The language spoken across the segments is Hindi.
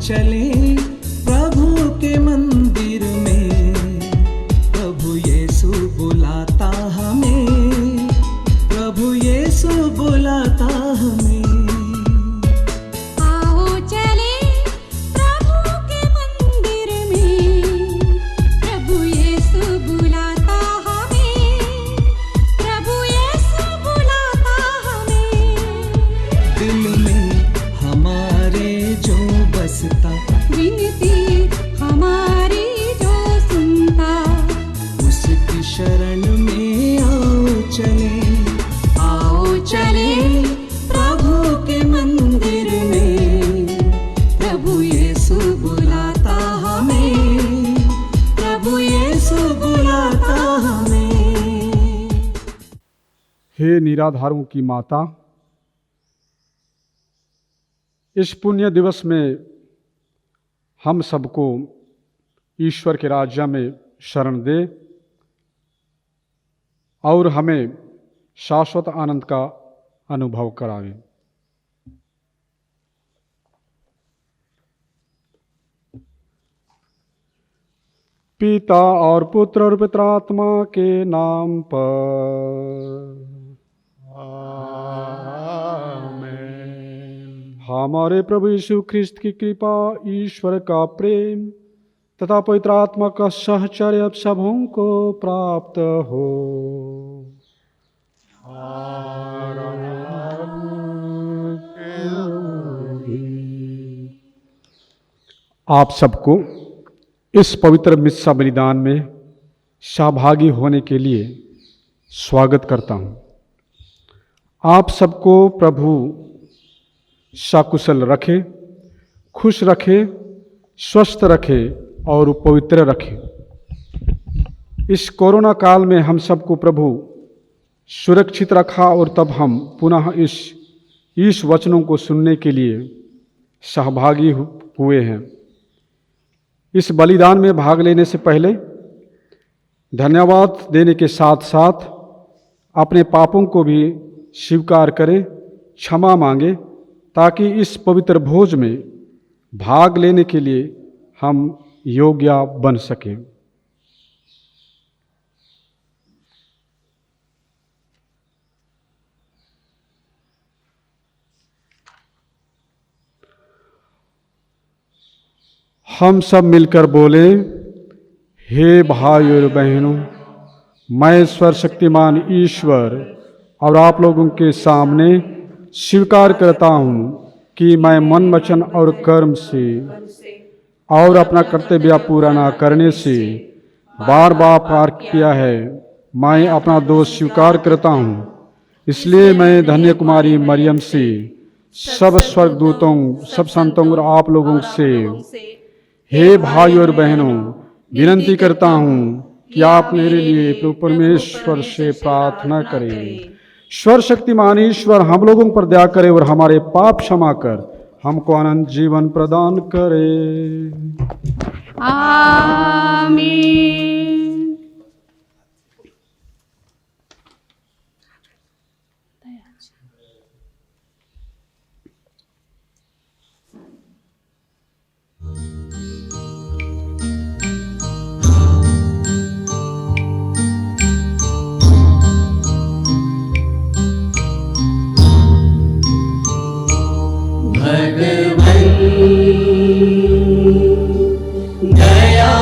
चले प्रभु के मंदिर में, प्रभु यीशु बुलाता हमें, प्रभु यीशु बुलाता हमें। विनती हमारी जो सुनता, उसकी शरण में आओ चले प्रभु के मंदिर में, प्रभु यीशु बुलाता हमें, प्रभु यीशु बुलाता हमें। हे निराधारों की माता, इस पुण्य दिवस में हम सबको ईश्वर के राज्य में शरण दे और हमें शाश्वत आनंद का अनुभव करावे। पिता और पुत्र और पवित्र आत्मा के नाम पर हमारे प्रभु यीशु ख्रिस्त की कृपा, ईश्वर का प्रेम तथा पवित्र आत्मा का सहचर्य अब सबों को प्राप्त हो। आप सबको इस पवित्र मिस्सा बलिदान में सहभागी होने के लिए स्वागत करता हूँ। आप सबको प्रभु सकुशल रखे, खुश रखे, स्वस्थ रखे और पवित्र रखे। इस कोरोना काल में हम सबको प्रभु सुरक्षित रखा और तब हम पुनः इस वचनों को सुनने के लिए सहभागी हुए हैं। इस बलिदान में भाग लेने से पहले धन्यवाद देने के साथ साथ अपने पापों को भी स्वीकार करें, क्षमा मांगे, ताकि इस पवित्र भोज में भाग लेने के लिए हम योग्य बन सकें। हम सब मिलकर बोले, हे भाई और बहनों, मैं सर्वशक्तिमान ईश्वर और आप लोगों के सामने स्वीकार करता हूँ कि मैं मन, वचन और कर्म से और अपना कर्तव्य पूरा न करने से बार बार पाप किया है। मैं अपना दोष स्वीकार करता हूँ। इसलिए मैं धन्य कुमारी मरियम से, सब स्वर्गदूतों, सब संतों और आप लोगों से, हे भाई और बहनों, विनती करता हूँ कि आप मेरे लिए प्रभु परमेश्वर से प्रार्थना करें। सर्वशक्तिमान ईश्वर हम लोगों पर दया करे और हमारे पाप क्षमा कर हमको अनंत जीवन प्रदान करे। आमीन। दया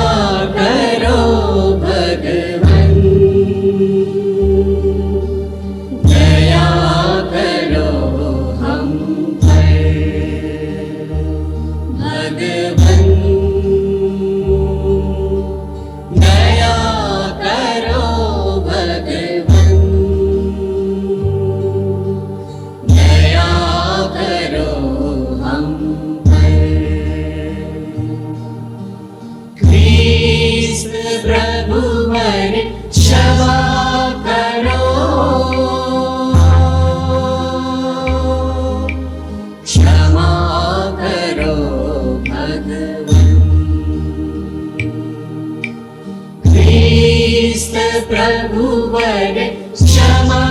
करो भगवन, दया करो हम पर भगवन, दया करो भगवन, दया करो हम प्रभु पर क्षमा करो, क्षमा करो भगवन। ख्रीस्त प्रभु पर क्षमा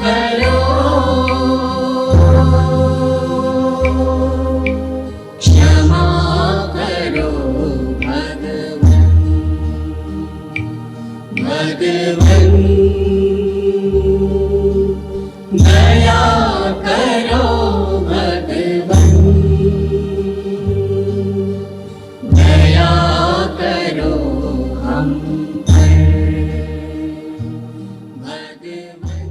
करो, क्षमा भगवन दया करो भगवन दया करो हम पर भगवन।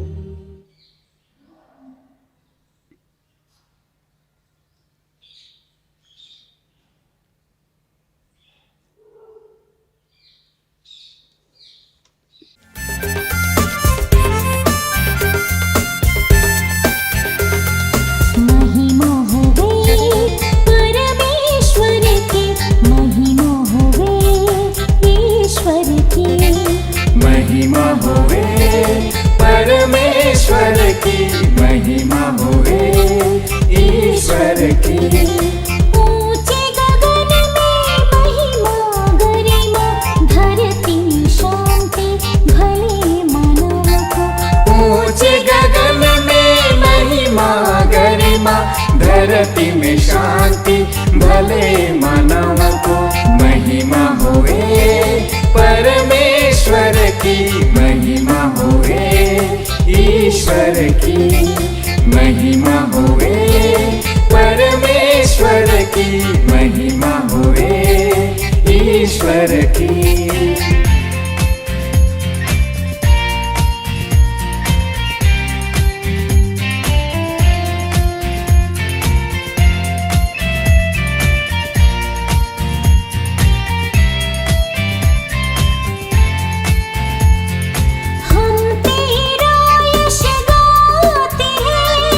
महिमा होवे परमेश्वर की, महिमा होवे ईश्वर की, महिमा होवे परमेश्वर की, महिमा होवे ईश्वर की। ऊंचे गगन में महिमा गरिमा, धरती शांति भले मानव को, ऊंचे गगन में महिमा गरिमा, धरती में शांति भले मानव को। महिमा होवे परमेश्वर की, महिमा होवे ईश्वर की, महिमा होवे परमेश्वर की, महिमा होवे ईश्वर की। हम तेरा यश गाते हैं,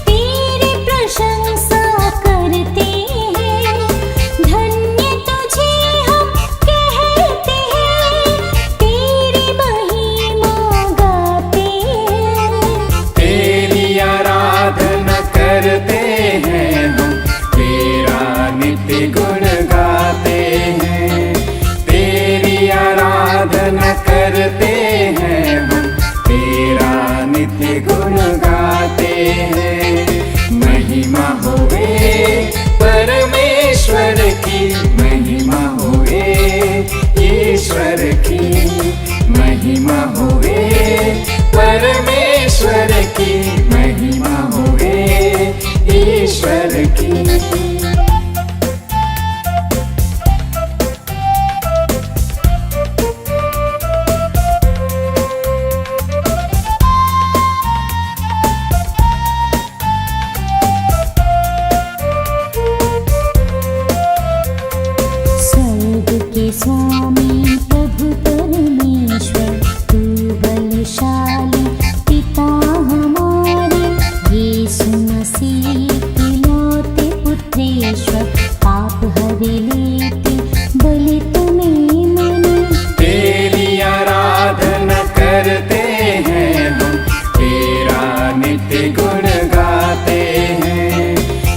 तेरी प्रशंसा करते हैं, धन्य तुझे हम कहते हैं, तेरी महिमा गाते हैं। तेरी आराधना करते हैं हम, तेरा नित्य गुण गाते हैं। तेरी आराधना करते हैं हम, तेरा नित्य गुण गाते हैं। महिमा होवे परमेश्वर की, महिमा होवे ईश्वर की, महिमा होवे परमेश्वर की, महिमा होवे ईश्वर की। स्वर्ग के स्वामी प्रभु परमेश्वर, तू बलशाली पिता हमारे, यीशु मसीह इकलौते पुत्रेश्वर, पाप हरे लेते बलि तुम्हें मने। तेरी आराधना करते हैं हम, तेरा नित्य गुण गाते हैं।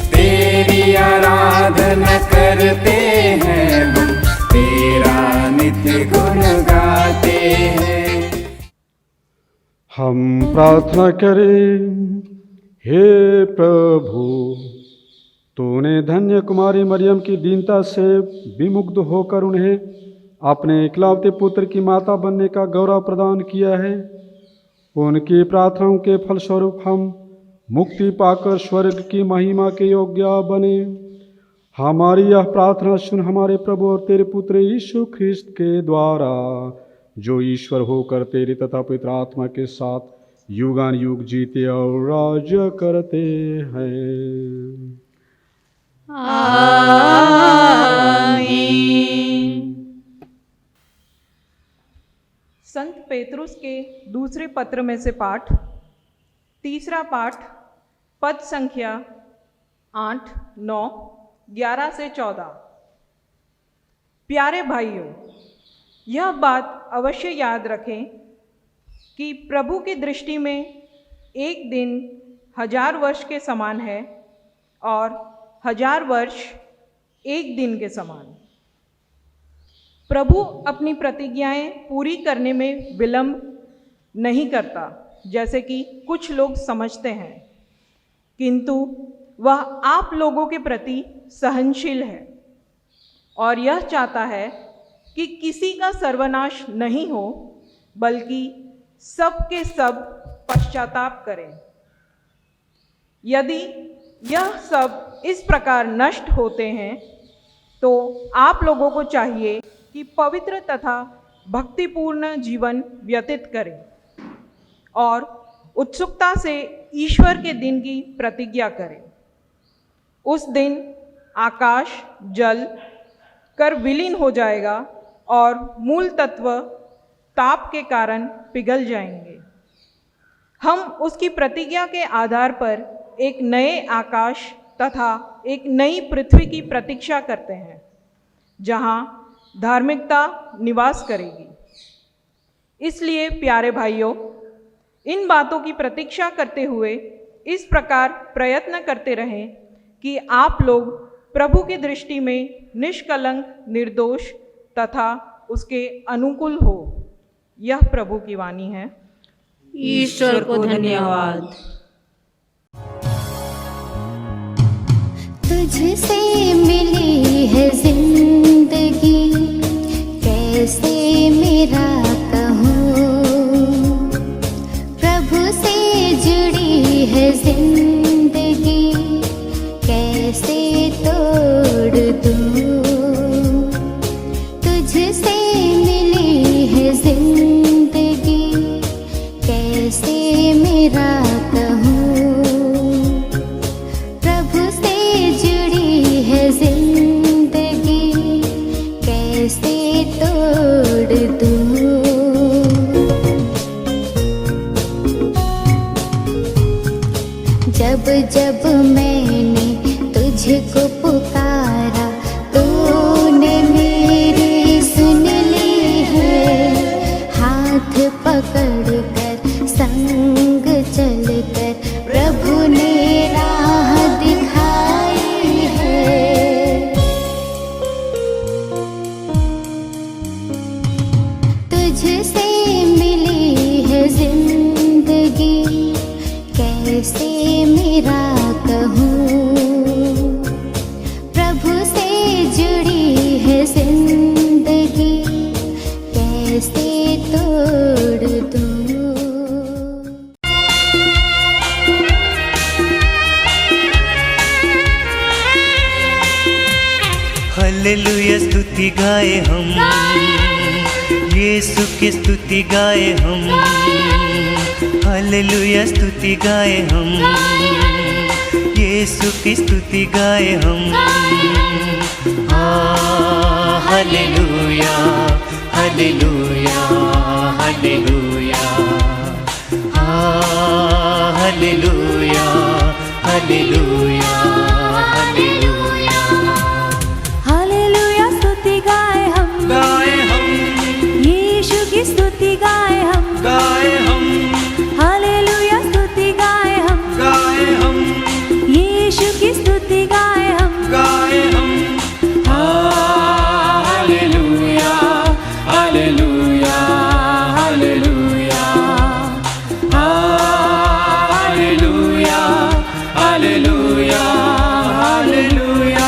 तेरी आराधना करते हैं हम, तेरा नित्य गुण गाते हैं। हम प्रार्थना करें। हे प्रभु, तूने धन्य कुमारी मरियम की दीनता से विमुग्ध होकर उन्हें अपने इकलौते पुत्र की माता बनने का गौरव प्रदान किया है। उनकी प्रार्थनाओं के फलस्वरूप हम मुक्ति पाकर स्वर्ग की महिमा के योग्य बने। हमारी यह प्रार्थना सुन हमारे प्रभु और तेरे पुत्र यीशु ख्रिस्त के द्वारा, जो ईश्वर होकर तेरे तथा पवित्र आत्मा के साथ युगान युग जीते और राज्य करते हैं। संत पेतरुस के दूसरे पत्र में से पाठ, तीसरा पाठ, पद संख्या 8, 9, 11 से 14। प्यारे भाइयों, यह बात अवश्य याद रखें कि प्रभु की दृष्टि में एक दिन 1000 वर्ष के समान है और 1000 वर्ष एक दिन के समान। प्रभु अपनी प्रतिज्ञाएं पूरी करने में विलंब नहीं करता, जैसे कि कुछ लोग समझते हैं, किंतु वह आप लोगों के प्रति सहनशील है और यह चाहता है कि किसी का सर्वनाश नहीं हो, बल्कि सब के सब पश्चाताप करें। यदि यह सब इस प्रकार नष्ट होते हैं तो आप लोगों को चाहिए कि पवित्र तथा भक्तिपूर्ण जीवन व्यतीत करें और उत्सुकता से ईश्वर के दिन की प्रतिज्ञा करें। उस दिन आकाश जल कर विलीन हो जाएगा और मूल तत्व ताप के कारण पिघल जाएंगे। हम उसकी प्रतिज्ञा के आधार पर एक नए आकाश तथा एक नई पृथ्वी की प्रतीक्षा करते हैं जहां धार्मिकता निवास करेगी। इसलिए प्यारे भाइयों, इन बातों की प्रतीक्षा करते हुए इस प्रकार प्रयत्न करते रहें कि आप लोग प्रभु की दृष्टि में निष्कलंक, निर्दोष तथा उसके अनुकूल हो। यह प्रभु की वाणी है। ईश्वर को धन्यवाद। तुझसे मिली है जिंदगी, कैसे मेरा कहूँ, प्रभु से जुड़ी है जिंदगी, कैसे तोड़ दूँ। तुझसे मिली है जिंदगी, कैसे मेरा कहूँ, प्रभु से जुड़ी है जिंदगी, कैसे तोड़ दूँ। जब जब मैंने तुझको पुकारा, तूने मेरी सुन ली है। हाथ पकड़ कर संग चल कर प्रभु ने राह दिखाई है। तुझसे मिली है जिंदगी, कैसे मेरा कहूँ, प्रभु से जुड़ी है जिंदगी, कैसे तोड़ दूँ। हालेलुया स्तुति गाए हम, यीशु की स्तुति गाए हम। हालेलुया स्तुति गाए हम, यीशु की स्तुति गाए हम। Hallelujah hallelujah hallelujah hallelujah hallelujah hallelujah. Hallelujah स्तुति गाए हम, यीशु की स्तुति गाए हम। हालेलुया स्तुति गाए हम, यीशु की स्तुति गाए हम। Hallelujah hallelujah hallelujah hallelujah hallelujah hallelujah.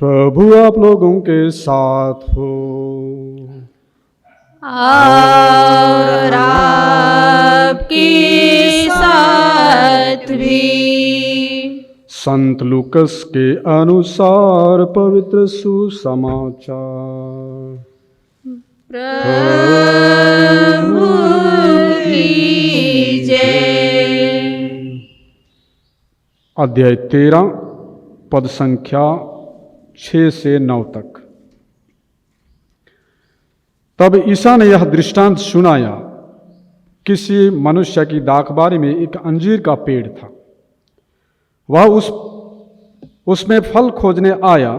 प्रभु आप लोगों के साथ हो। और आपके साथ भी। संत लूकस के अनुसार पवित्र सुसमाचार। प्रभु की जय। अध्याय 13 पद संख्या 6 से 9 तक। तब ईसा ने यह दृष्टांत सुनाया। किसी मनुष्य की दाखबारी में एक अंजीर का पेड़ था। वह उसमें फल खोजने आया,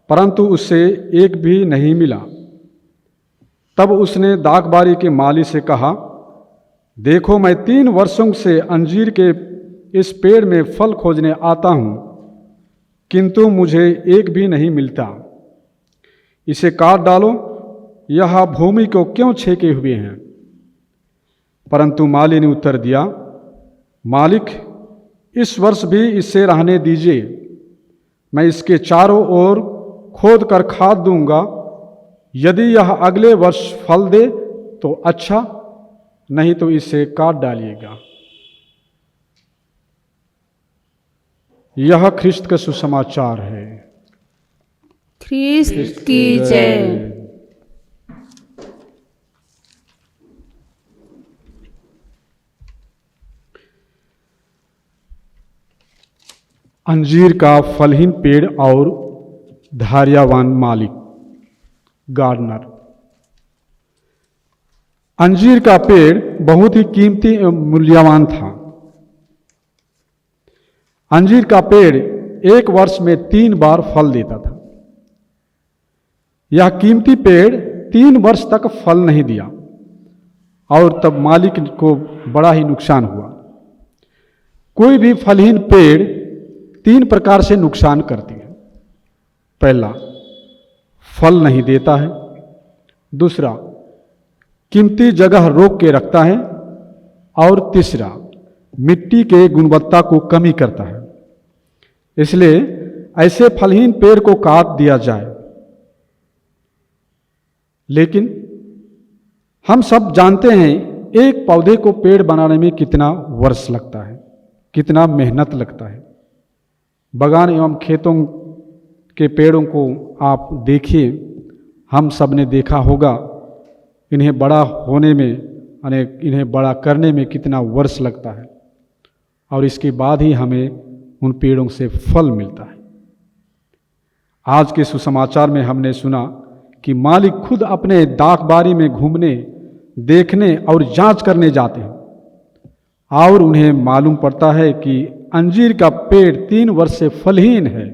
परंतु उसे एक भी नहीं मिला। तब उसने दाखबारी के माली से कहा, देखो, मैं 3 वर्षों से अंजीर के इस पेड़ में फल खोजने आता हूँ, किंतु मुझे एक भी नहीं मिलता। इसे काट डालो, यह भूमि को क्यों छेके हुए हैं? परंतु माली ने उत्तर दिया, मालिक, इस वर्ष भी इसे रहने दीजिए। मैं इसके चारों ओर खोद कर खाद दूंगा। यदि यह अगले वर्ष फल दे तो अच्छा, नहीं तो इसे काट डालिएगा। यह ख्रिस्त का सुसमाचार है। ख्रिस्त की जय। अंजीर का फलहीन पेड़ और धार्यवान मालिक, गार्डनर। अंजीर का पेड़ बहुत ही कीमती एवं मूल्यवान था। अंजीर का पेड़ एक वर्ष में 3 बार फल देता था। यह कीमती पेड़ 3 वर्ष तक फल नहीं दिया और तब मालिक को बड़ा ही नुकसान हुआ। कोई भी फलहीन पेड़ 3 प्रकार से नुकसान करती है। पहला, फल नहीं देता है। दूसरा, कीमती जगह रोक के रखता है। और तीसरा, मिट्टी के गुणवत्ता को कमी करता है। इसलिए ऐसे फलहीन पेड़ को काट दिया जाए। लेकिन हम सब जानते हैं एक पौधे को पेड़ बनाने में कितना वर्ष लगता है, कितना मेहनत लगता है। बागान एवं खेतों के पेड़ों को आप देखिए, हम सब ने देखा होगा, इन्हें बड़ा होने में, इन्हें बड़ा करने में कितना वर्ष लगता है और इसके बाद ही हमें उन पेड़ों से फल मिलता है। आज के सुसमाचार में हमने सुना कि मालिक खुद अपने दाखबारी में घूमने, देखने और जांच करने जाते हैं और उन्हें मालूम पड़ता है कि अंजीर का पेड़ 3 वर्ष से फलहीन है।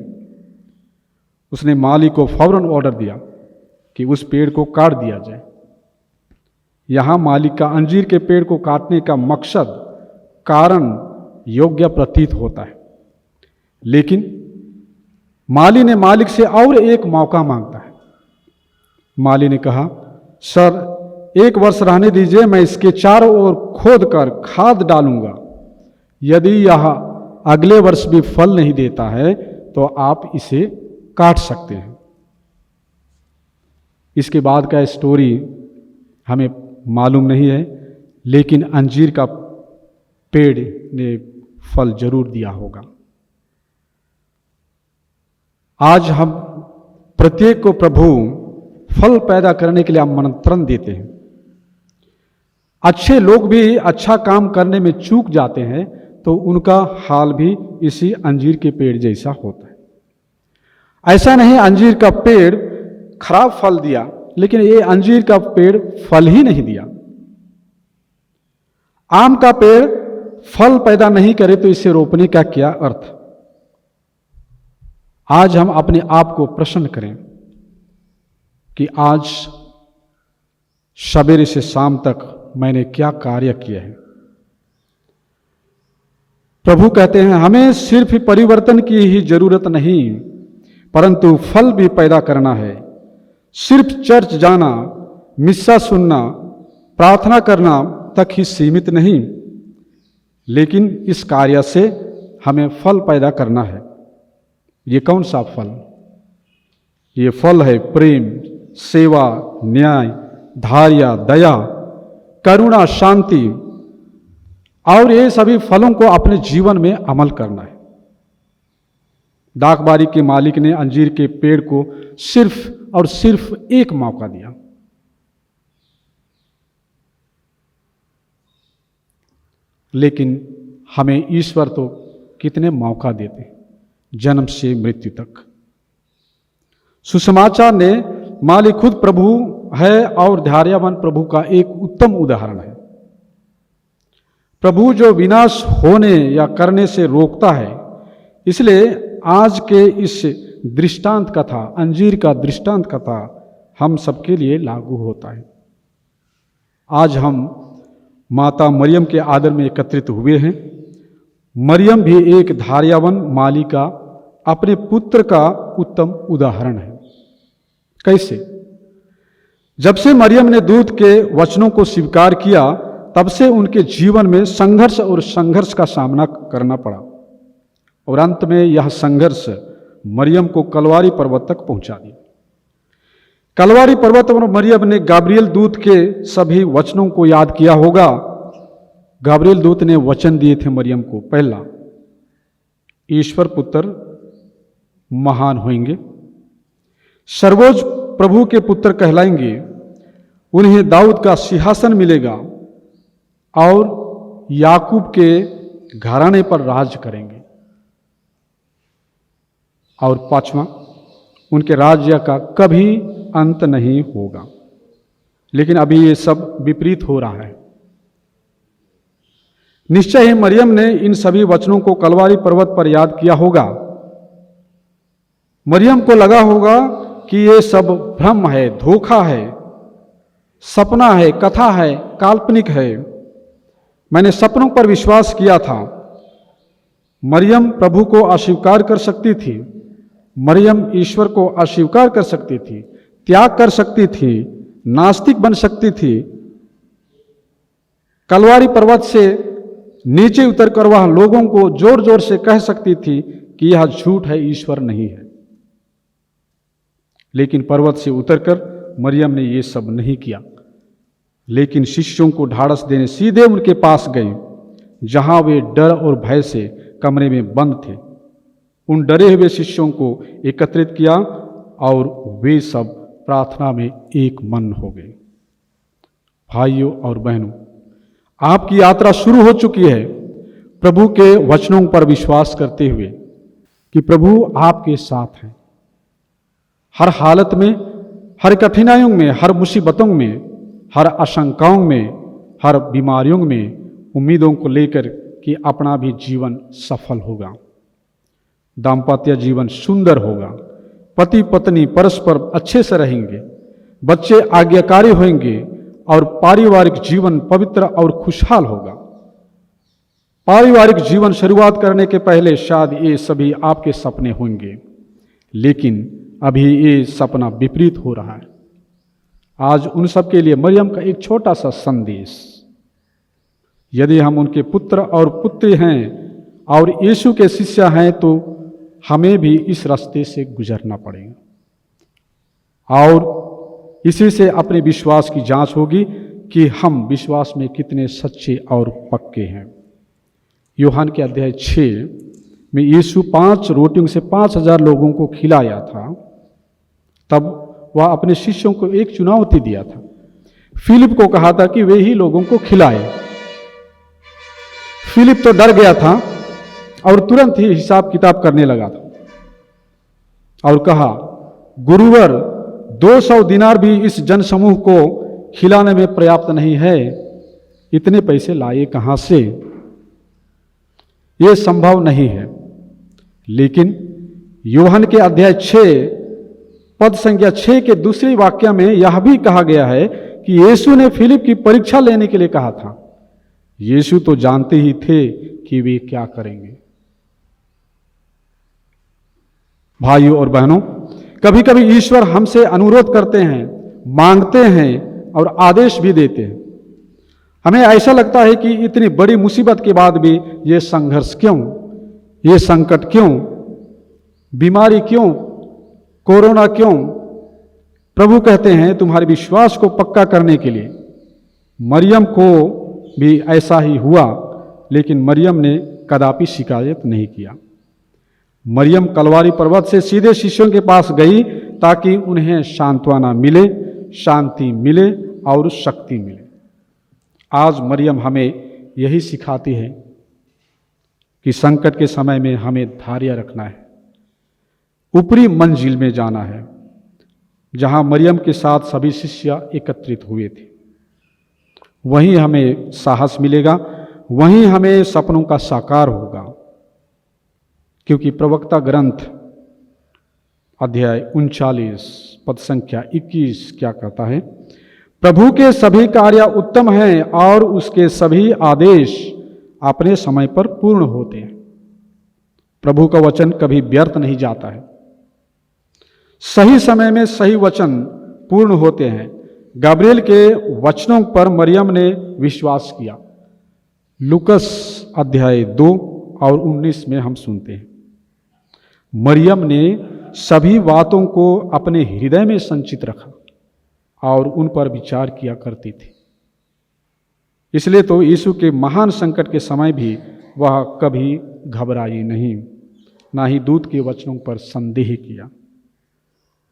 उसने मालिक को फौरन ऑर्डर दिया कि उस पेड़ को काट दिया जाए। यहां मालिक का अंजीर के पेड़ को काटने का मकसद, कारण योग्य प्रतीत होता है। लेकिन माली ने मालिक से और एक मौका मांगता है। माली ने कहा, सर 1 वर्ष रहने दीजिए, मैं इसके चारों ओर खोद कर खाद डालूंगा। यदि यह अगले वर्ष भी फल नहीं देता है तो आप इसे काट सकते हैं। इसके बाद का स्टोरी हमें मालूम नहीं है, लेकिन अंजीर का पेड़ ने फल जरूर दिया होगा। आज हम प्रत्येक को प्रभु फल पैदा करने के लिए आमंत्रण देते हैं। अच्छे लोग भी अच्छा काम करने में चूक जाते हैं तो उनका हाल भी इसी अंजीर के पेड़ जैसा होता है। ऐसा नहीं अंजीर का पेड़ खराब फल दिया, लेकिन ये अंजीर का पेड़ फल ही नहीं दिया। आम का पेड़ फल पैदा नहीं करे तो इसे रोपने का क्या अर्थ? आज हम अपने आप को प्रश्न करें कि आज सवेरे से शाम तक मैंने क्या कार्य किया है। प्रभु कहते हैं हमें सिर्फ परिवर्तन की ही जरूरत नहीं, परंतु फल भी पैदा करना है। सिर्फ चर्च जाना, मिस्सा सुनना, प्रार्थना करना तक ही सीमित नहीं, लेकिन इस कार्य से हमें फल पैदा करना है। ये कौन सा फल? ये फल है प्रेम, सेवा, न्याय, धैर्य, दया, करुणा, शांति, और ये सभी फलों को अपने जीवन में अमल करना है। दाखबारी के मालिक ने अंजीर के पेड़ को सिर्फ और सिर्फ एक मौका दिया। लेकिन हमें ईश्वर तो कितने मौका देते हैं, जन्म से मृत्यु तक। सुसमाचार ने मालिक खुद प्रभु है और धैर्यवान प्रभु का एक उत्तम उदाहरण है। प्रभु जो विनाश होने या करने से रोकता है, इसलिए आज के इस दृष्टांत कथा, अंजीर का दृष्टांत कथा हम सबके लिए लागू होता है। आज हम माता मरियम के आदर में एकत्रित हुए हैं। मरियम भी एक धार्यावन माली का अपने पुत्र का उत्तम उदाहरण है। कैसे? जब से मरियम ने दूत के वचनों को स्वीकार किया, तब से उनके जीवन में संघर्ष का सामना करना पड़ा और अंत में यह संघर्ष मरियम को कलवारी पर्वत तक पहुंचा दिया। कलवारी पर्वत पर मरियम ने गाब्रियल दूत के सभी वचनों को याद किया होगा। गाब्रियल दूत ने वचन दिए थे मरियम को, पहला, ईश्वर पुत्र महान होंगे, सर्वोच्च प्रभु के पुत्र कहलाएंगे, उन्हें दाऊद का सिंहासन मिलेगा और याकूब के घराने पर राज करेंगे। और पांचवा, उनके राज्य का कभी अंत नहीं होगा। लेकिन अभी ये सब विपरीत हो रहा है। निश्चय ही मरियम ने इन सभी वचनों को कलवारी पर्वत पर याद किया होगा। मरियम को लगा होगा कि ये सब भ्रम है, धोखा है, सपना है, कथा है, काल्पनिक है। मैंने सपनों पर विश्वास किया था। मरियम प्रभु को अस्वीकार कर सकती थी, मरियम ईश्वर को अस्वीकार कर सकती थी, त्याग कर सकती थी, नास्तिक बन सकती थी। कलवारी पर्वत से नीचे उतरकर वह लोगों को जोर जोर से कह सकती थी कि यह झूठ है, ईश्वर नहीं है। लेकिन पर्वत से उतरकर मरियम ने यह सब नहीं किया, लेकिन शिष्यों को ढाढ़स देने सीधे उनके पास गए, जहां वे डर और भय से कमरे में बंद थे। उन डरे हुए शिष्यों को एकत्रित किया और वे सब प्रार्थना में एक मन हो गए। भाइयों और बहनों, आपकी यात्रा शुरू हो चुकी है प्रभु के वचनों पर विश्वास करते हुए कि प्रभु आपके साथ हैं। हर हालत में, हर कठिनाइयों में, हर मुसीबतों में, हर आशंकाओं में, हर बीमारियों में उम्मीदों को लेकर कि अपना भी जीवन सफल होगा, दाम्पत्य जीवन सुंदर होगा, पति पत्नी परस्पर अच्छे से रहेंगे, बच्चे आज्ञाकारी होंगे और पारिवारिक जीवन पवित्र और खुशहाल होगा। पारिवारिक जीवन शुरुआत करने के पहले शायद ये सभी आपके सपने होंगे, लेकिन अभी ये सपना विपरीत हो रहा है। आज उन सब के लिए मरियम का एक छोटा सा संदेश, यदि हम उनके पुत्र और पुत्री हैं और यीशु के शिष्य हैं, तो हमें भी इस रास्ते से गुजरना पड़ेगा और इसी से अपने विश्वास की जांच होगी कि हम विश्वास में कितने सच्चे और पक्के हैं। यूहन्ना के अध्याय 6 में यीशु 5 रोटियों से 5000 लोगों को खिलाया था। तब वह अपने शिष्यों को एक चुनौती दिया था। फिलिप को कहा था कि वे ही लोगों को खिलाए। फिलिप तो डर गया था और तुरंत ही हिसाब किताब करने लगा था और कहा, गुरुवर, 200 दिनार भी इस जनसमूह को खिलाने में पर्याप्त नहीं है, इतने पैसे लाए कहां से? यह संभव नहीं है। लेकिन यूहन्ना के अध्याय 6 पद संख्या 6 के दूसरे वाक्य में यह भी कहा गया है कि यीशु ने फिलिप की परीक्षा लेने के लिए कहा था। यीशु तो जानते ही थे कि वे क्या करेंगे। भाइयों और बहनों, कभी कभी ईश्वर हमसे अनुरोध करते हैं, मांगते हैं और आदेश भी देते हैं। हमें ऐसा लगता है कि इतनी बड़ी मुसीबत के बाद भी ये संघर्ष क्यों, ये संकट क्यों, बीमारी क्यों, कोरोना क्यों? प्रभु कहते हैं तुम्हारे विश्वास को पक्का करने के लिए। मरियम को भी ऐसा ही हुआ, लेकिन मरियम ने कदापि शिकायत नहीं किया। मरियम कलवारी पर्वत से सीधे शिष्यों के पास गई ताकि उन्हें सांत्वना मिले, शांति मिले और शक्ति मिले। आज मरियम हमें यही सिखाती है कि संकट के समय में हमें धैर्य रखना है, ऊपरी मंजिल में जाना है, जहां मरियम के साथ सभी शिष्य एकत्रित हुए थे। वहीं हमें साहस मिलेगा, वहीं हमें सपनों का साकार होगा। क्योंकि प्रवक्ता ग्रंथ अध्याय 39 पद संख्या 21 क्या कहता है? प्रभु के सभी कार्य उत्तम हैं और उसके सभी आदेश अपने समय पर पूर्ण होते हैं। प्रभु का वचन कभी व्यर्थ नहीं जाता है। सही समय में सही वचन पूर्ण होते हैं। गब्रिएल के वचनों पर मरियम ने विश्वास किया। लूकस अध्याय 2 और 19 में हम सुनते हैं, मरियम ने सभी बातों को अपने हृदय में संचित रखा और उन पर विचार किया करती थी। इसलिए तो यीशु के महान संकट के समय भी वह कभी घबराई नहीं, ना ही दूत के वचनों पर संदेह किया।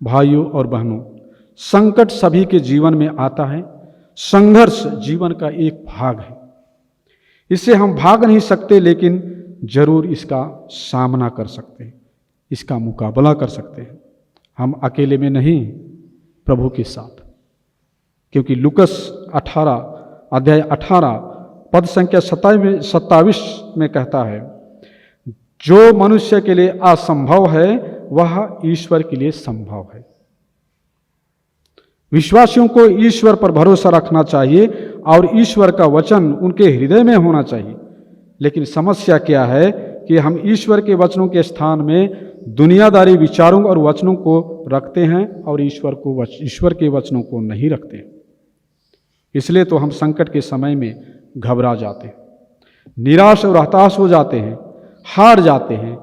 भाइयों और बहनों, संकट सभी के जीवन में आता है। संघर्ष जीवन का एक भाग है। इससे हम भाग नहीं सकते, लेकिन जरूर इसका सामना कर सकते हैं, इसका मुकाबला कर सकते हैं। हम अकेले में नहीं, प्रभु के साथ। क्योंकि लूकस 18 अध्याय 18 पद संख्या 27 में कहता है, जो मनुष्य के लिए असंभव है वह ईश्वर के लिए संभव है। विश्वासियों को ईश्वर पर भरोसा रखना चाहिए और ईश्वर का वचन उनके हृदय में होना चाहिए। लेकिन समस्या क्या है कि हम ईश्वर के वचनों के स्थान में दुनियादारी विचारों और वचनों को रखते हैं और ईश्वर के वचनों को नहीं रखते। इसलिए तो हम संकट के समय में घबरा जाते हैं, निराश और हताश हो जाते हैं, हार जाते हैं।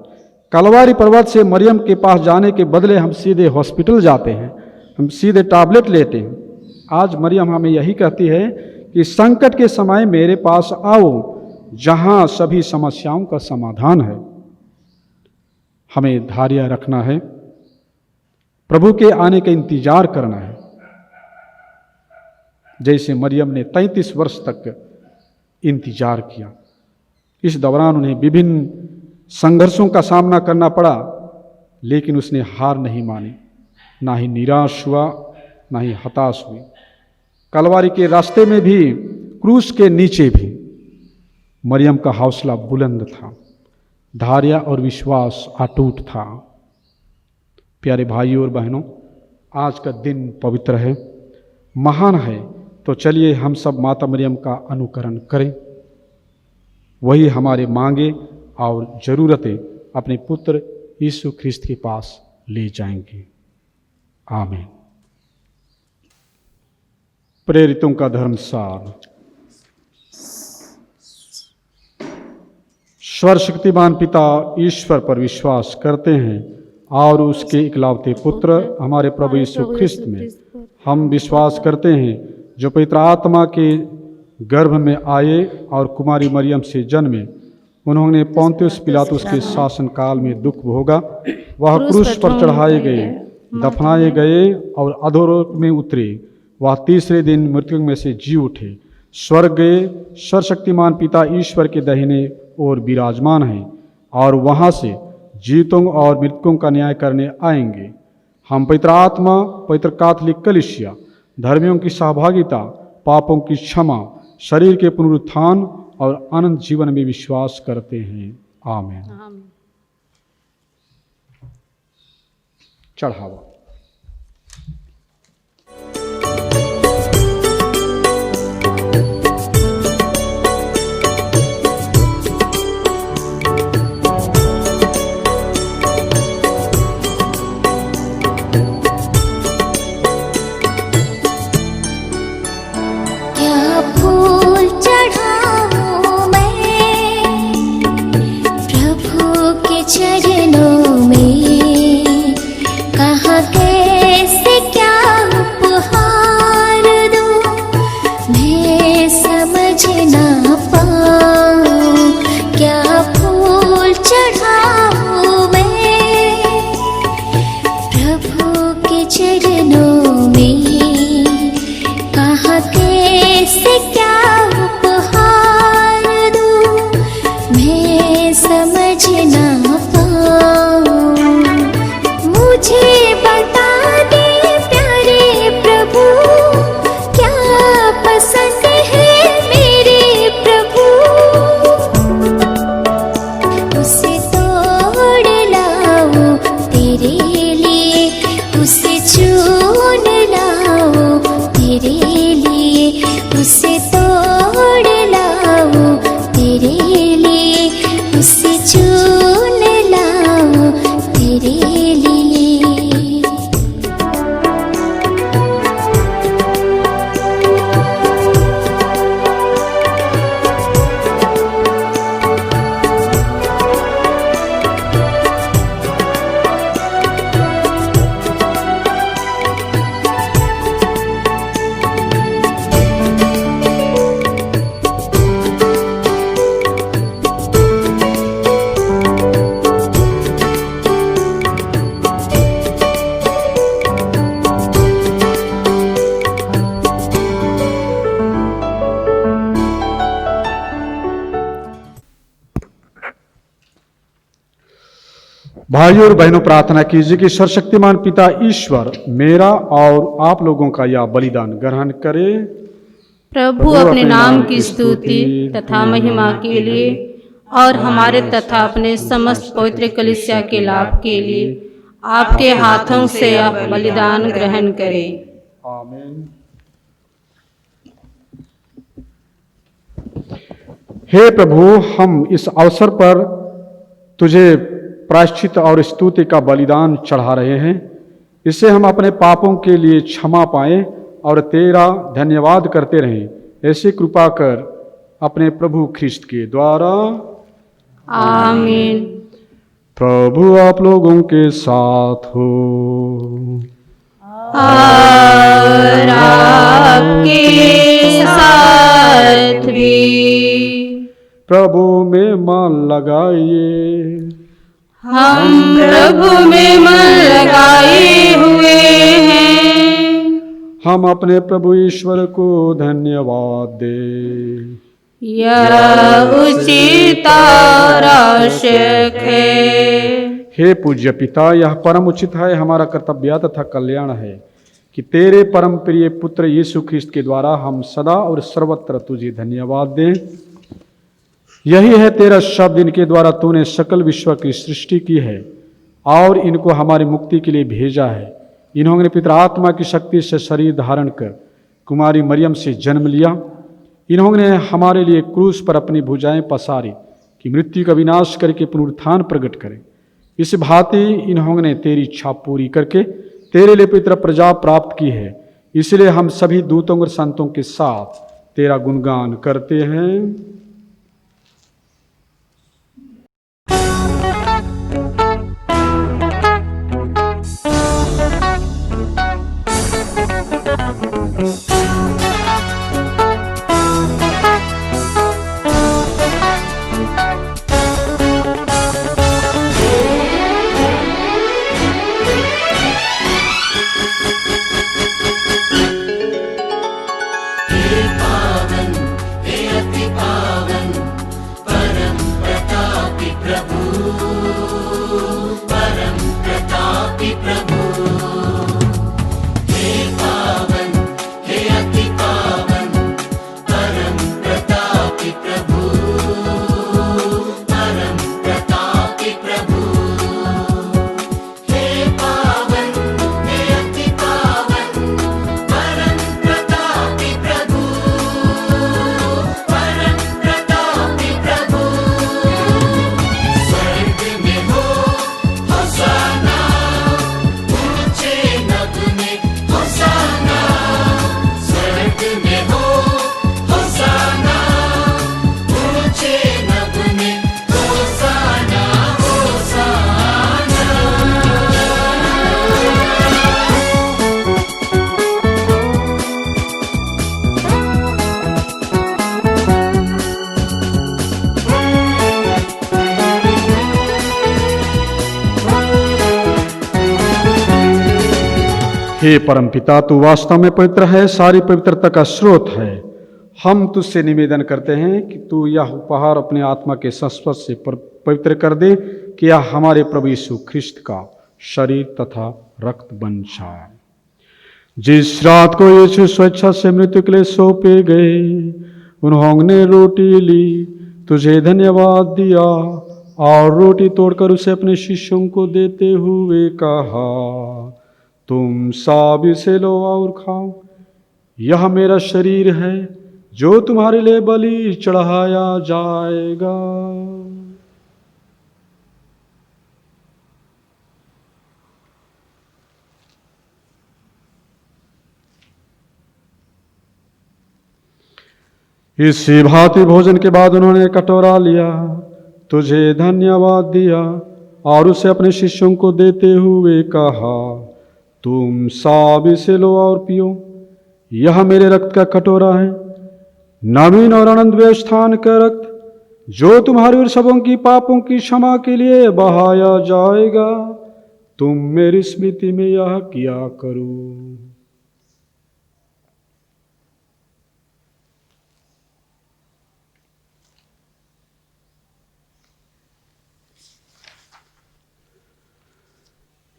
कलवारी पर्वत से मरियम के पास जाने के बदले हम सीधे हॉस्पिटल जाते हैं, हम सीधे टैबलेट लेते हैं। आज मरियम हमें यही कहती है कि संकट के समय मेरे पास आओ, जहां सभी समस्याओं का समाधान है। हमें धैर्य रखना है, प्रभु के आने का इंतजार करना है। जैसे मरियम ने 33 वर्ष तक इंतजार किया। इस दौरान उन्हें विभिन्न संघर्षों का सामना करना पड़ा, लेकिन उसने हार नहीं मानी, ना ही निराश हुआ, ना ही हताश हुई। कलवारी के रास्ते में भी, क्रूस के नीचे भी मरियम का हौसला बुलंद था, धैर्य और विश्वास अटूट था। प्यारे भाइयों और बहनों, आज का दिन पवित्र है, महान है। तो चलिए हम सब माता मरियम का अनुकरण करें। वही हमारे मांगे और ज़रूरतें अपने पुत्र यीशु ख्रिस्त के पास ले जाएंगे। आमीन। प्रेरितों का धर्मसार। सर्वशक्तिमान पिता ईश्वर पर विश्वास करते हैं और उसके इकलौते पुत्र हमारे प्रभु यीशु ख्रिस्त में हम विश्वास करते हैं, जो पवित्र आत्मा के गर्भ में आए और कुमारी मरियम से जन्मे। उन्होंने पोंतियुस पिलातुस के शासन काल में दुख भोगा, वह क्रूस पर चढ़ाए गए, दफनाए गए और अधोलोक में उतरे। वह तीसरे दिन मृत्यु में से जी उठे, स्वर्ग गए, सर्वशक्तिमान पिता ईश्वर के दाहिने ओर विराजमान हैं और वहाँ से जीवितों और मृतकों का न्याय करने आएंगे। हम पवित्र आत्मा, पवित्र कैथोलिक कलीसिया, धर्मियों की सहभागिता, पापों की क्षमा, शरीर के पुनरुत्थान और अनंत जीवन में विश्वास करते हैं। आमीन। चढ़ावा। चरणों में कहाँ भाइयों और बहनों, प्रार्थना कीजिए कि सर्वशक्तिमान पिता ईश्वर मेरा और आप लोगों का यह बलिदान ग्रहण करे। प्रभु अपने नाम की स्तुति तथा महिमा के लिए और हमारे तथा अपने समस्त पवित्र कलीसिया के लाभ के लिए आपके हाथों से यह बलिदान ग्रहण करे। आमीन। हे प्रभु, हम इस अवसर पर तुझे प्रायश्चित और स्तुति का बलिदान चढ़ा रहे हैं। इससे हम अपने पापों के लिए क्षमा पाएं और तेरा धन्यवाद करते रहें। ऐसी कृपा कर अपने प्रभु ख्रिस्त के द्वारा। आमीन। प्रभु आप लोगों के साथ हो और आपके साथ भी। प्रभु में मन लगाइए। हम प्रभु में मन लगाए हुए हैं। हम अपने प्रभु ईश्वर को धन्यवाद दे। यह उचित और आवश्यक है। हे पूज्य पिता, यह परम उचित है, हमारा कर्तव्य तथा कल्याण है कि तेरे परम प्रिय पुत्र यीशु ख्रिस्त के द्वारा हम सदा और सर्वत्र तुझे धन्यवाद दें। यही है तेरा शब्द, इनके द्वारा तूने सकल विश्व की सृष्टि की है और इनको हमारी मुक्ति के लिए भेजा है। इन्होंने पिता आत्मा की शक्ति से शरीर धारण कर कुमारी मरियम से जन्म लिया। इन्होंने हमारे लिए क्रूस पर अपनी भुजाएं पसारी कि मृत्यु का विनाश करके पुनरुत्थान प्रकट करें। इस भांति इन्होंने तेरी इच्छा पूरी करके तेरे लिए पितर प्रजा प्राप्त की है। इसलिए हम सभी दूतों और संतों के साथ तेरा गुणगान करते हैं। हे परमपिता, तू वास्तव में पवित्र है, सारी पवित्रता का स्रोत है। हम तुझसे निवेदन करते हैं कि तू यह उपहार अपने आत्मा के संस्पर्श से पवित्र कर दे कि यह हमारे प्रभु यीशु ख्रिस्त का शरीर तथा रक्त बन जाए। जिस रात को यीशु स्वेच्छा से मृत्यु के लिए सौंपे गए, उन्होंने रोटी ली, तुझे धन्यवाद दिया और रोटी तोड़कर उसे अपने शिष्यों को देते हुए कहा, तुम सब इसे लो और खाओ, यह मेरा शरीर है जो तुम्हारे लिए बलि चढ़ाया जाएगा। इसी भांति भोजन के बाद उन्होंने कटोरा लिया, तुझे धन्यवाद दिया और उसे अपने शिष्यों को देते हुए कहा, तुम सब इसे लो और पियो, यह मेरे रक्त का कटोरा है, नवीन और अनंत व्यवस्थान का रक्त, जो तुम्हारी और सबों की पापों की क्षमा के लिए बहाया जाएगा। तुम मेरी स्मृति में यह किया करो।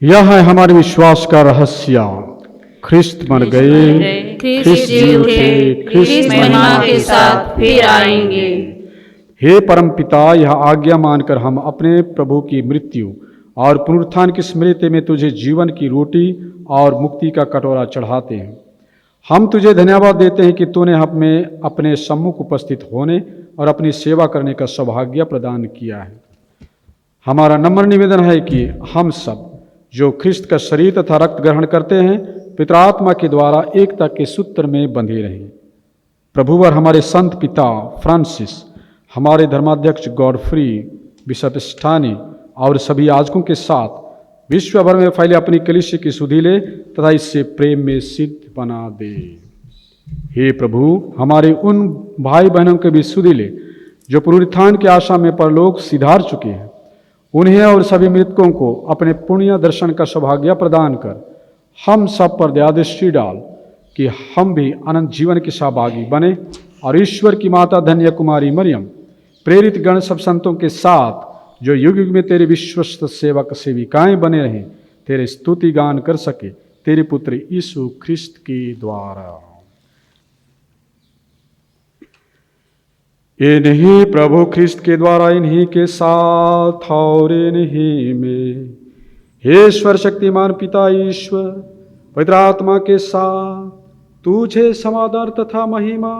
यह है हमारे विश्वास का रहस्य। ख्रिस्त मर गए, ख्रिस्त जी उठे, ख्रिस्त महिमा के साथ फिर आएंगे। हे परम पिता, यह आज्ञा मानकर हम अपने प्रभु की मृत्यु और पुनरुत्थान की स्मृति में तुझे जीवन की रोटी और मुक्ति का कटोरा चढ़ाते हैं। हम तुझे धन्यवाद देते हैं कि तूने हमें अपने सम्मुख उपस्थित होने और अपनी सेवा करने का सौभाग्य प्रदान किया है। हमारा नम्र निवेदन है कि हम सब जो ख्रिस्त का शरीर तथा रक्त ग्रहण करते हैं, पिता आत्मा के द्वारा एकता के सूत्र में बंधे रहें। प्रभुवर हमारे संत पिता फ्रांसिस, हमारे धर्माध्यक्ष गॉडफ्री, बिशप स्टानी और सभी याजकों के साथ विश्व भर में फैले अपनी कलीसिया की सुधि ले तथा इससे प्रेम में सिद्ध बना दे। हे प्रभु, हमारे उन भाई बहनों के भी सुधि ले जो पुनरुत्थान की आशा में परलोक सिधार चुके हैं। उन्हें और सभी मृतकों को अपने पुण्य दर्शन का सौभाग्य प्रदान कर हम सब पर दया दृष्टि डाल कि हम भी अनंत जीवन के सहभागी बने और ईश्वर की माता धन्य कुमारी मरियम, प्रेरित गण सब संतों के साथ जो युग युग में तेरे विश्वस्त सेवक सेविकाएं बने रहें, तेरे स्तुति गान कर सके तेरे पुत्र यीशु ख्रिस्त के द्वारा। इन्हीं प्रभु ख्रिस्त के द्वारा, इन्हीं के साथ और इन्हीं में, हे ईश्वर शक्तिमान पिता ईश्वर, पवित्र आत्मा के साथ तुझे समादर तथा महिमा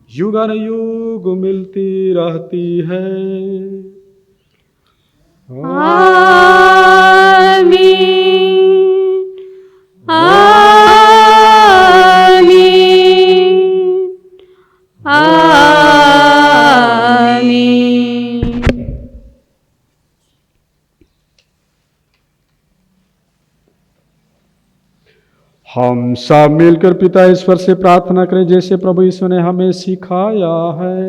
युगान युग मिलती रहती है। आमीन, आमीन, आमीन। हम सब मिलकर पिता ईश्वर से प्रार्थना करें जैसे प्रभु ईश्वर ने हमें सिखाया है।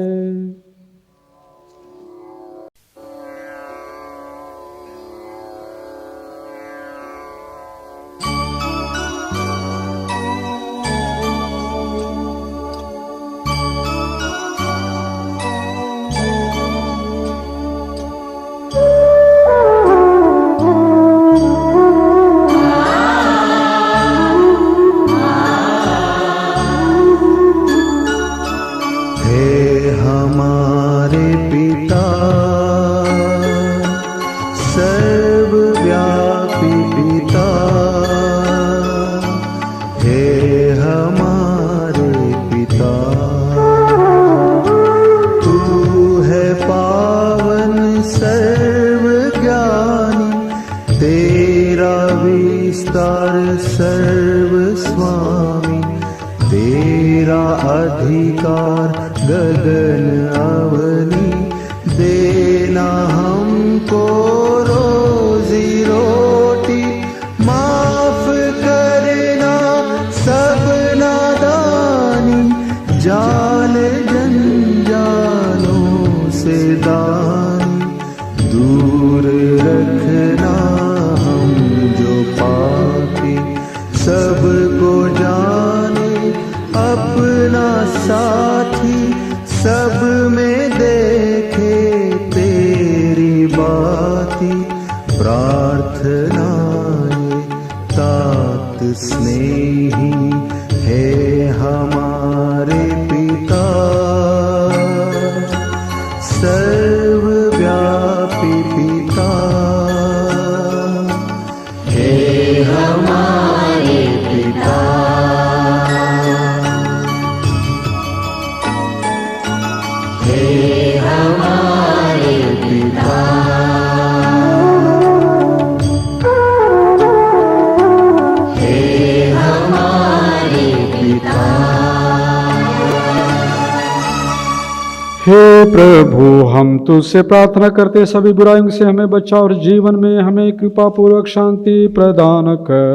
हे प्रभु, हम तुझसे प्रार्थना करते सभी बुराइयों से हमें बचा और जीवन में हमें कृपा पूर्वक शांति प्रदान कर।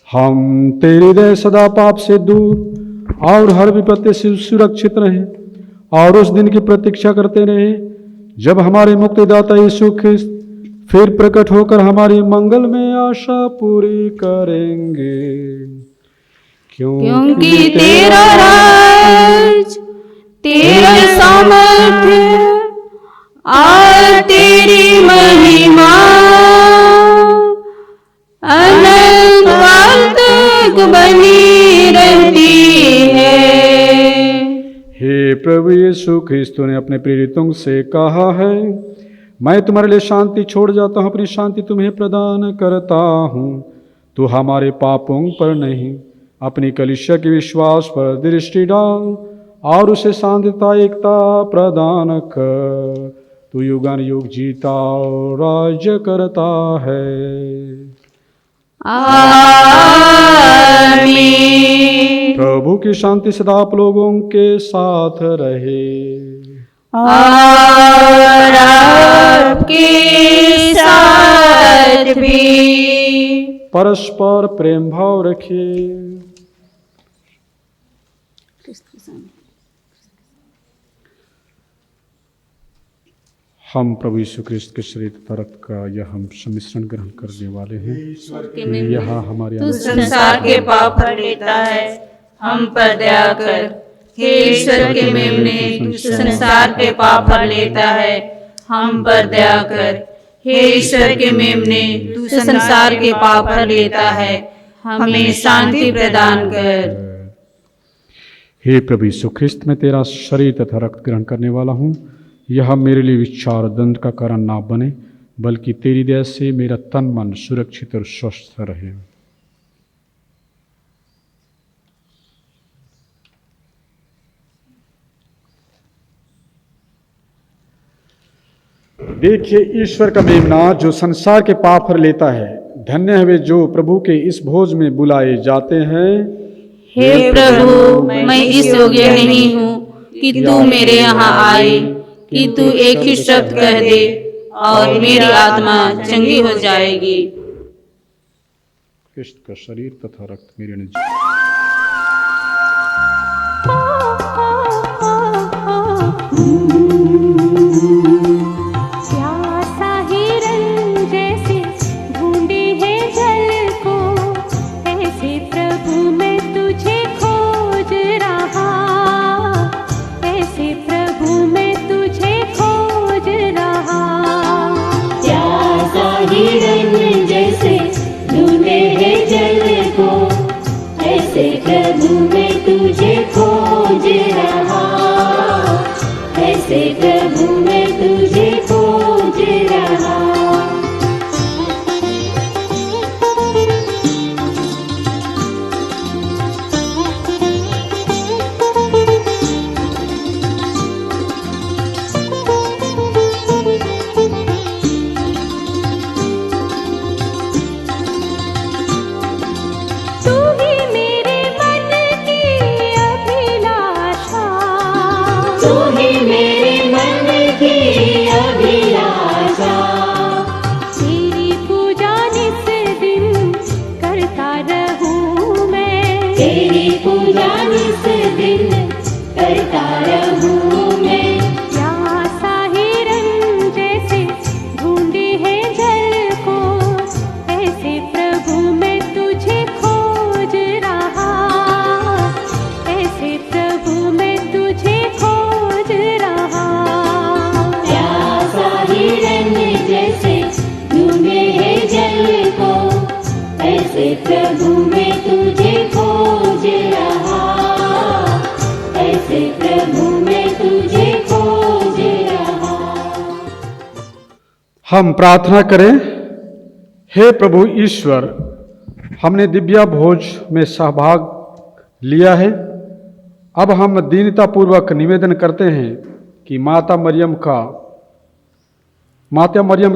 हम तेरी दया सदा पाप से दूर और हर विपत्ति से सुरक्षित रहें और उस दिन की प्रतीक्षा करते रहें जब हमारे मुक्तिदाता यीशु ख्रिस्त फिर प्रकट होकर हमारी मंगल में आशा पूरी करेंगे। क्योंकि तेरा राज, तेरा सामर्थ्य और तेरी महिमा प्रभु यीशु ख्रिस्तु ने अपने प्रेरितों से कहा है, मैं तुम्हारे लिए शांति छोड़ जाता हूँ, अपनी शांति तुम्हें प्रदान करता हूँ। तू हमारे पापों पर नहीं, अपनी कलीसिया के विश्वास पर दृष्टि डाल और उसे शांतिता एकता प्रदान कर। तू युगान युग जीता और राज्य करता है। आमीन। प्रभु की शांति सदा आप लोगों के साथ रहे और आपके साथ भी। परस्पर प्रेम भाव रखिए। हम प्रभु यीशु ख्रिस्त के शरीर तथा रक्त का यह हम सम्मिश्रण ग्रहण करने वाले हैं। यह हमारे तू संसार के पाप हर लेता है, हम पर दया कर। हे ईश्वर के मेमने, तू संसार के पाप हर लेता है, हम पर दया कर। हे ईश्वर के मेमने, तू संसार के पाप हर लेता है, हमें शांति प्रदान कर। हे प्रभु यीशु ख्रिस्त, मैं तेरा शरीर तथा रक्त ग्रहण करने वाला हूँ। यह मेरे लिए विचार दंड का कारण ना बने, बल्कि तेरी दया से मेरा तन मन सुरक्षित और स्वस्थ रहे। देखिए ईश्वर का मेमना जो संसार के पाप हर लेता है। धन्य है वे जो प्रभु के इस भोज में बुलाए जाते हैं। हे प्रभु, मैं इस योग्य नहीं हूँ कि तू मेरे यहाँ आए, कि तू एक ही शब्द कह दे और मेरी आत्मा चंगी हो जाएगी। ख्रिस्त का शरीर तथा रक्त मेरे ने प्यासा हिरन जैसे ढूंढी है जल को, ऐसे प्रभु मैं तुझे खोज रहा, ऐसे प्रभु मैं तुझे खोज रहा। प्यासा हिरन जैसे ढूंढे है जल को, ऐसे प्रभु मैं तुझे खोज रहा, ऐसे प्रभु मैं तुझे खोज रहा। तू ही मेरे मन की अभिलाषा, तू ही मेरे मन की अभिलाषा, तेरी पूजा निस दिन करता रहूं मैं, तेरी पूजा निस दिन करता रहूं मैं। प्यासा हिरन जैसे ढूंढी है जल को, ऐसे प्रभु मैं तुझे खोज रहा, ऐसे प्रभु मैं तुझे खोज रहा। प्यासा हिरन जैसे ढूंढे है जल को, ऐसे प्रभु मैं तुझे खोज रहा, ऐसे प्रभु मैं तुझे खोज रहा। हम प्रार्थना करें। हे प्रभु ईश्वर, हमने दिव्या भोज में सहभाग लिया है। अब हम दीनता पूर्वक निवेदन करते हैं कि माता मरियम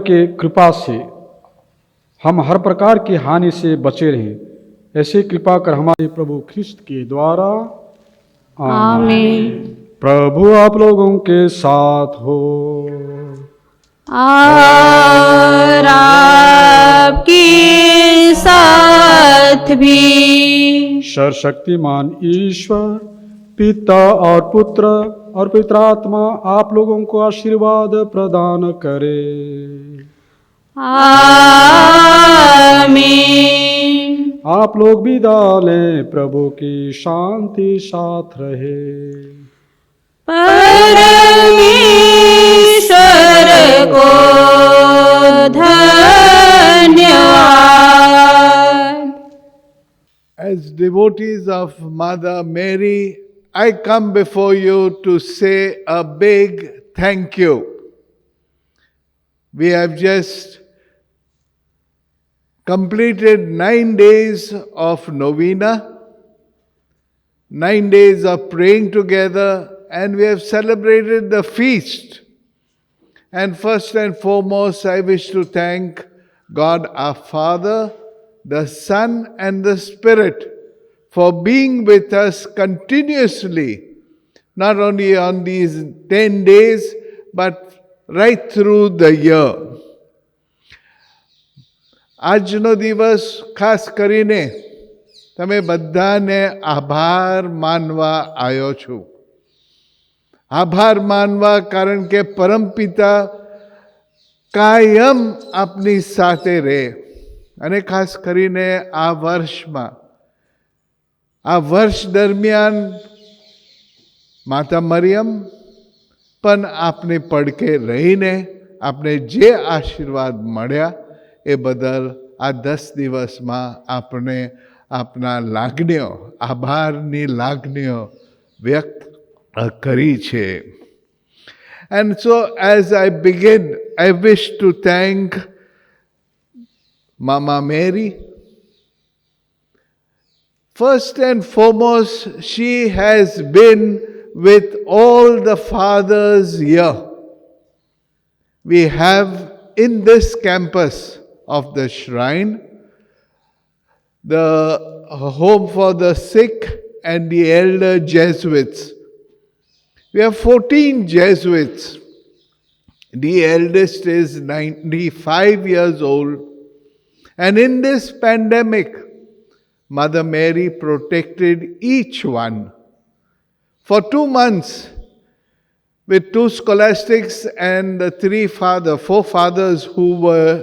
के कृपा से हम हर प्रकार की हानि से बचे रहें। ऐसे कृपा कर हमारे प्रभु ख्रिस्त के द्वारा। आमीन। प्रभु आप लोगों के साथ हो और आपके साथ भी। सर्वशक्तिमान ईश्वर पिता और पुत्र और पवित्र आत्मा आप लोगों को आशीर्वाद प्रदान करे। आमीन। आप लोग भी डालें। प्रभु की शांति साथ रहे। परमेश्वर को धन्यवाद। As devotees of Mother Mary I come before you to say a big thank you. We have just completed 9 days of novena, 9 days of praying together, and we have celebrated the feast. And first and foremost, I wish to thank God our Father, the Son, and the Spirit for being with us continuously, not only on these 10 days, but right through the year. આજનો દિવસ ખાસ કરીને તમે બધાને આભાર માનવા આવ્યો છું. આભાર માનવા કારણ કે પરમપિતા કાયમ આપની સાથે રહે અને ખાસ કરીને આ વર્ષમાં આ વર્ષ દરમિયાન માતા મરિયમ પણ આપને પડકે રહીને આપને જે આશીર્વાદ મળ્યા એ બદલ આ 10 દિવસમાં આપણે આપના લાગણીઓ આભારની લાગણીઓ વ્યક્ત કરી છે. And so as I begin, I wish to thank Mama Mary. First and foremost, she has been with all the fathers here. We have in this campus of the shrine the home for the sick and the elder Jesuits. We have 14 Jesuits. The eldest is 95 years old. And in this pandemic, Mother Mary protected each one. For 2 months, with 2 scholastics and the 4 fathers who were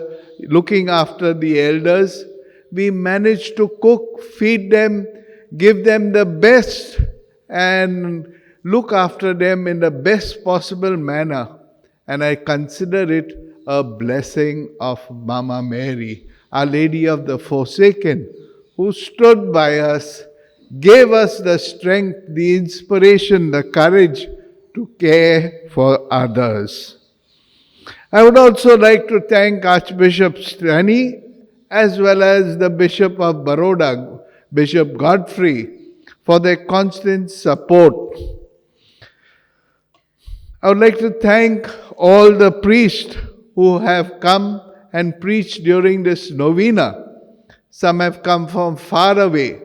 looking after the elders, we managed to cook, feed them, give them the best, and look after them in the best possible manner. And I consider it a blessing of Mama Mary, Our Lady of the Forsaken, who stood by us, gave us the strength, the inspiration, the courage to care for others. I would also like to thank Archbishop Stani as well as the Bishop of Baroda, Bishop Godfrey, for their constant support. I would like to thank all the priests who have come and preached during this novena. Some have come from far away,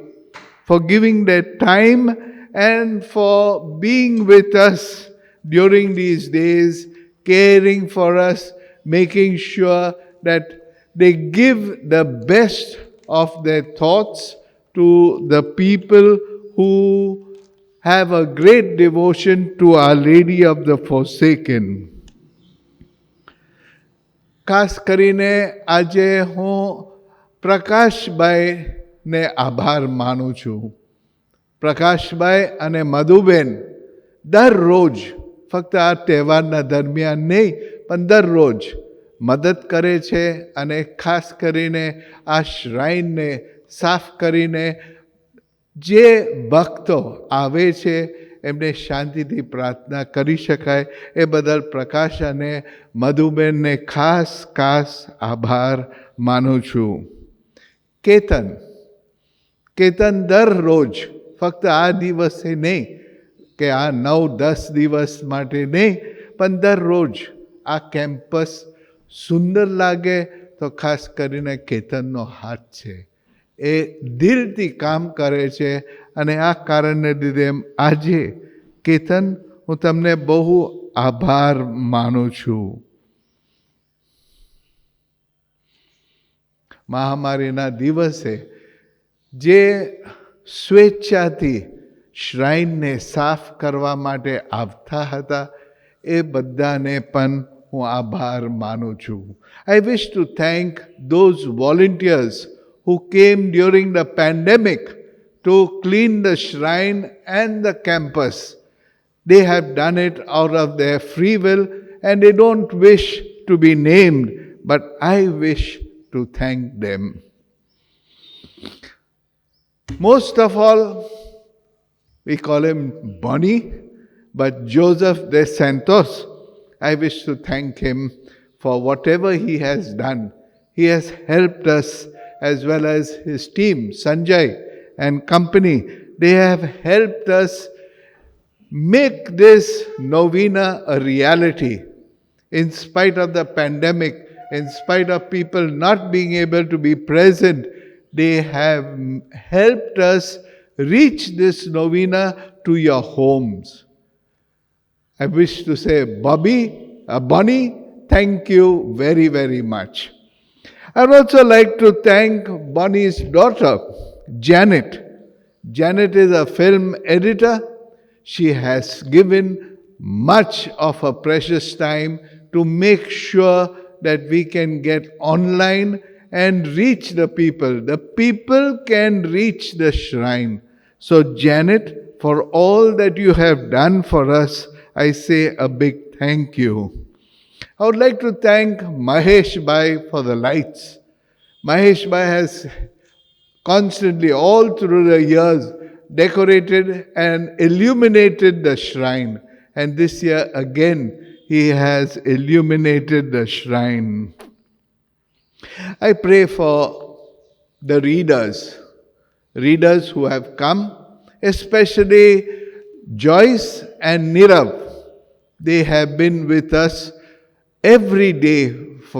for giving their time and for being with us during these days, caring for us, making sure that they give the best of their thoughts to the people who have a great devotion to Our Lady of the Forsaken. ખાસ કરીને આજે હું પ્રકાશભાઈને આભાર માનું છું. પ્રકાશભાઈ અને મધુબેન દરરોજ, ફક્ત આ તહેવારના દરમિયાન નહીં પણ દરરોજ મદદ કરે છે અને ખાસ કરીને આ શ્રાઇનને સાફ કરીને જે ભક્તો આવે છે એમને શાંતિથી પ્રાર્થના કરી શકાય એ બદલ પ્રકાશ અને મધુબેનને ખાસ આભાર માનું છું. કેતન દરરોજ, ફક્ત આ દિવસે નહીં કે આ 9-10 દિવસ માટે નહીં પણ દરરોજ આ કેમ્પસ સુંદર લાગે તો ખાસ કરીને કેતનનો હાથ છે. એ દિલથી કામ કરે છે અને આ કારણને લીધે આજે કેતન હું તમને બહુ આભાર માનું છું. મહામારીના દિવસે જે સ્વેચ્છાથી શ્રાઇનને સાફ કરવા માટે આવતા હતા એ બધાને પણ હું આભાર માનું છું. I wish to thank those volunteers who came during the pandemic to clean the shrine and the campus. They have done it out of their free will and they don't wish to be named, but I wish to thank them. Most of all, We call him Bonnie, but Joseph de Santos, I wish to thank him for whatever he has done. He has helped us, as well as his team, Sanjay and company. They have helped us make this novena a reality. In spite of the pandemic, in spite of people not being able to be present, they have helped us reach this novena to your homes. I wish to say, Bonnie, thank you very, very much. I would also like to thank Bonnie's daughter, Janet. Janet is a film editor. She has given much of her precious time to make sure that we can get online and reach the people. The people can reach the shrine. So Janet, for all that you have done for us, I say a big thank you. I would like to thank Mahesh Bhai for the lights. Mahesh Bhai has constantly, all through the years, decorated and illuminated the shrine. And this year again, he has illuminated the shrine. I pray for the readers who have come, especially Joyce and Nirav. They have been with us every day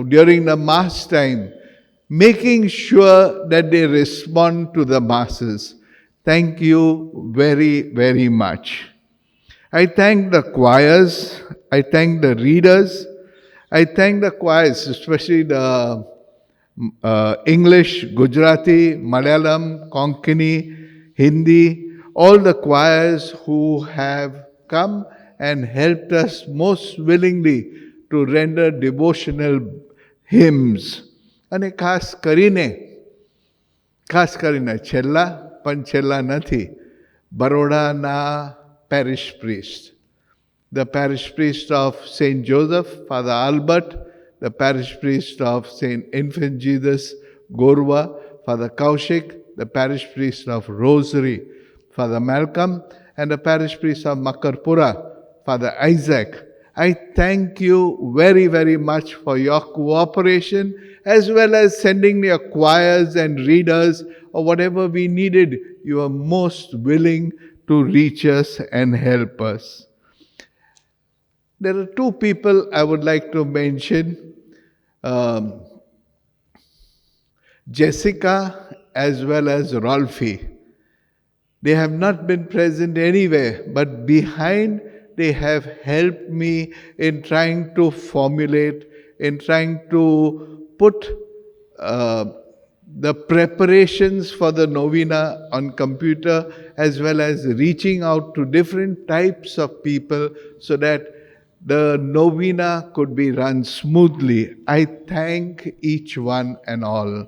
during the Mass time, making sure that they respond to the Masses. Thank you very, very much. I thank the choirs, I thank the readers, I thank the choirs, especially the English, Gujarati, Malayalam, Konkani, Hindi, all the choirs who have come and helped us most willingly to render devotional hymns. અને ખાસ કરીને છેલ્લા નથી, બરોડાના parish priest. The parish priest of St. Joseph, Father Albert, the parish priest of St. Infant Jesus, Gorwa, Father Kaushik, the parish priest of Rosary, Father Malcolm, and the parish priest of Makarpura, Father Isaac. I thank you very, very much for your cooperation, as well as sending me your choirs and readers or whatever we needed. You are most willing to reach us and help us. There are two people I would like to mention, Jessica as well as Rolfie. They have not been present anywhere, but behind they have helped me in trying to formulate, in trying to put the preparations for the novena on computer, as well as reaching out to different types of people so that the novena could be run smoothly. I thank each one and all.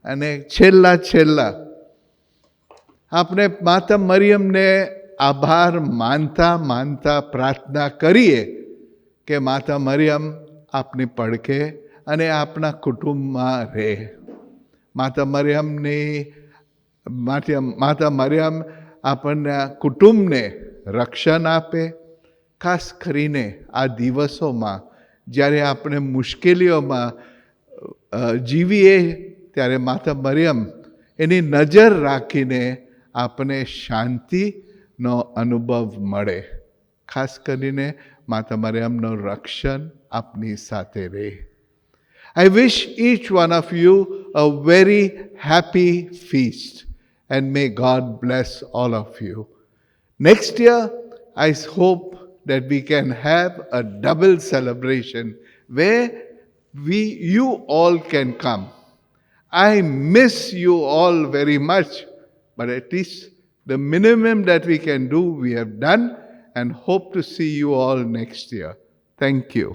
And છેલ્લા આપણે માતા મરિયમને આભાર માનતા પ્રાર્થના કરીએ કે માતા મરિયમ આપની પડખે અને આપના કુટુંબમાં રહે. માતા મરિયમ આપણને કુટુંબને રક્ષણ આપે. ખાસ કરીને આ દિવસોમાં જ્યારે આપણે મુશ્કેલીઓમાં જીવીએ ત્યારે માતા મરિયમ એની નજર રાખીને આપણે શાંતિનો અનુભવ મળે. ખાસ કરીને માતા મરિયમનો રક્ષણ આપની સાથે રહે. I wish each one of you a very happy feast and may God bless all of you. Next year, I hope that we can have a double celebration where you all can come. I miss you all very much, but at least the minimum that we can do, we have done, and hope to see you all next year. Thank you.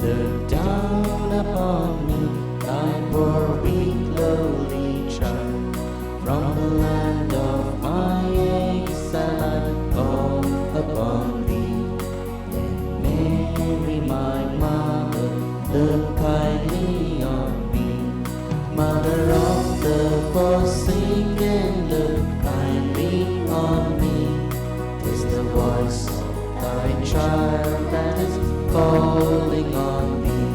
Look down upon me, thy poor weak lowly child. From the thy child that is calling on thee.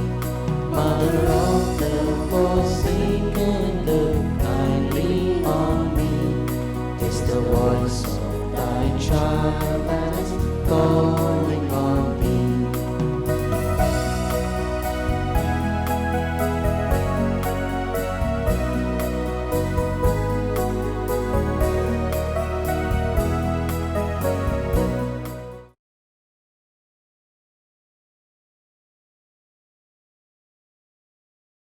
Mother of the forsaken, look kindly on me. 'Tis the voice of thy child that is calling